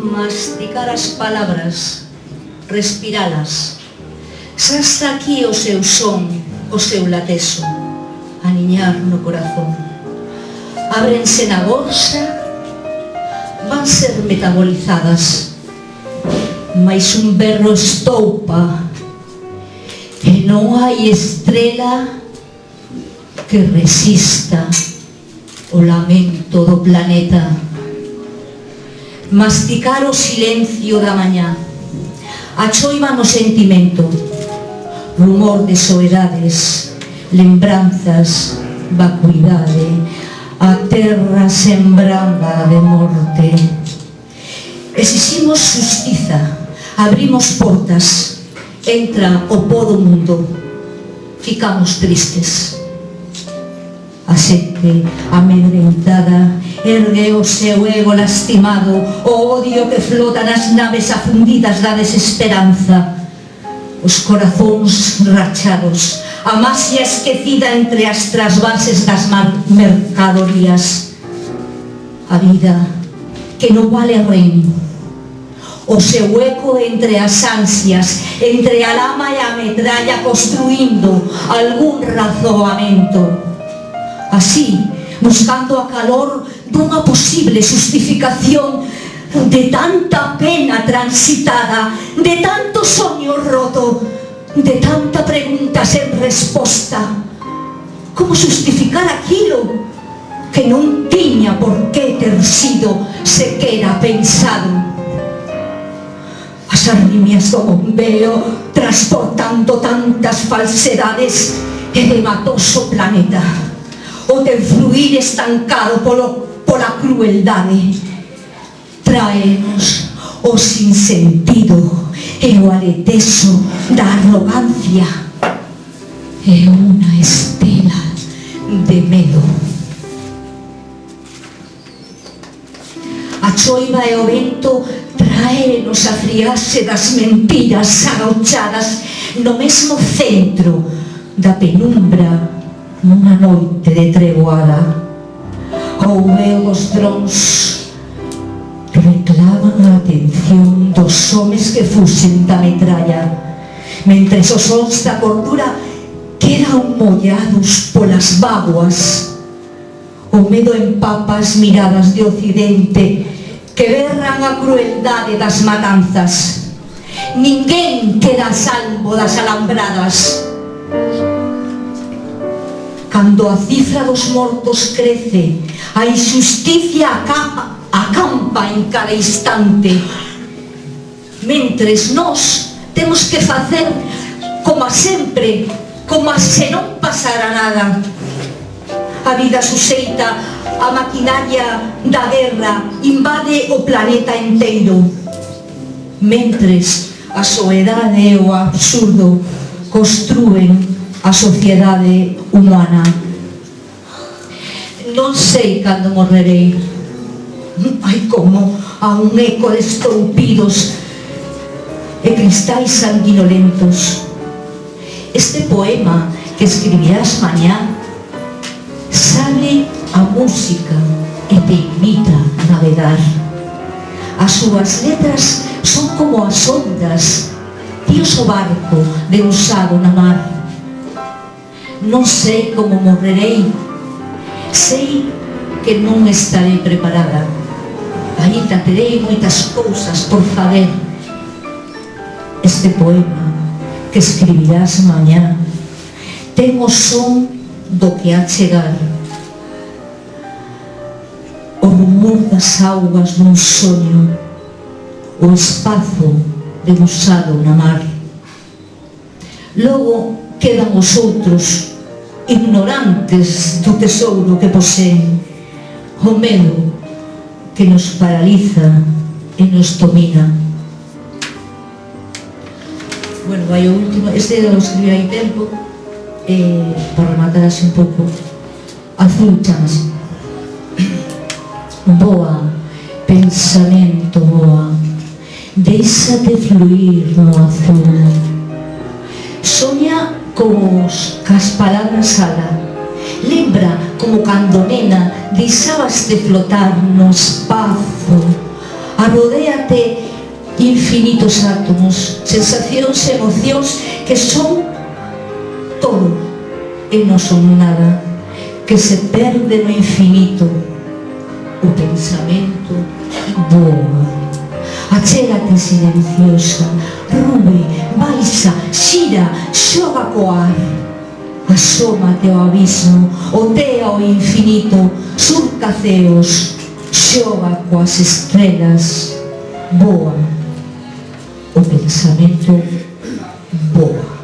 masticar as palabras, respiralas. Xa está aquí o seu son, o seu lateso, aniñar no corazón. Ábrense na bolsa, van ser metabolizadas, mais un berro estoupa e non hai estrela que resista o lamento do planeta. Masticar o silencio da mañá, a choiva no sentimento, rumor de soedades, lembranzas, vacuidade, a terra sembrada de morte. Exiximos xustiza, abrimos portas, entra o po do mundo, ficamos tristes. A xente amedrentada ergue o seu ego lastimado, o odio que flota nas naves afundidas da desesperanza, os corazóns rachados, a masia esquecida entre as trasvases das mercadorías, a vida que non vale ren, o seu eco entre as ansias, entre a lama e a metralla, construindo algún razoamento. Así, buscando a calor dunha posible justificación de tanta pena transitada, de tanto soño roto, de tanta pregunta sen resposta. Como justificar aquilo que non tiña por que ter sido sequera pensado? As arritmias do bombeo transportando tantas falsedades e de matoso planeta, o de fluir estancado pola crueldade, traemos o sinsentido e o aleteso da arrogancia e unha estela de medo. A choiva e o vento traenos a friarse das mentiras agauchadas no mesmo centro da penumbra nunha noite de treboada. O veo dos drons reclaman a atención dos homes que fuxen da metralla, mentres os sons da cordura quedan mollados polas vaguas. O medo empapa as miradas de occidente que berran a crueldade das matanzas. Ninguén queda a salvo das alambradas. Cando a cifra dos mortos crece, a injusticia acampa en cada instante. Mentres nós temos que facer como sempre, como se non pasara nada. A vida suxeita a maquinaria da guerra invade o planeta inteiro. Mentres a soedade e o absurdo construen a sociedade humana. Non sei cando morrerei. Hai como a un eco de estoupidos e cristais sanguinolentos. Este poema que escribirás mañá sale a música e te invita a navegar. As súas letras son como as ondas, tíos o barco deusado na mar. Non sei como morrerei, sei que non estarei preparada, ainda terei moitas cousas por fazer. Este poema que escribirás mañá ten o son do que ha chegar, o rumor das augas dun soño, o espazo deusado na mar. Logo quedan os outros, ignorantes do tesouro que poseen, o medo que nos paraliza e nos domina. Bueno, vai o último, este lo escribí hai tempo, para rematar así un pouco. Azul chamase. Boa, pensamento boa, déixate fluir no azul. Soña cas palabras ala. Lembra como cando nena deixabas de flotar no espazo arrodéate infinitos átomos, sensacións e emocións que son todo e non son nada, que se perde no infinito. O pensamento voa. Achégate silenciosa, rube, baixa, xira, xoga co ar. Asómate ao abismo, otea o infinito, surca ceos, xoga coas estrelas, voa. O pensamento voa.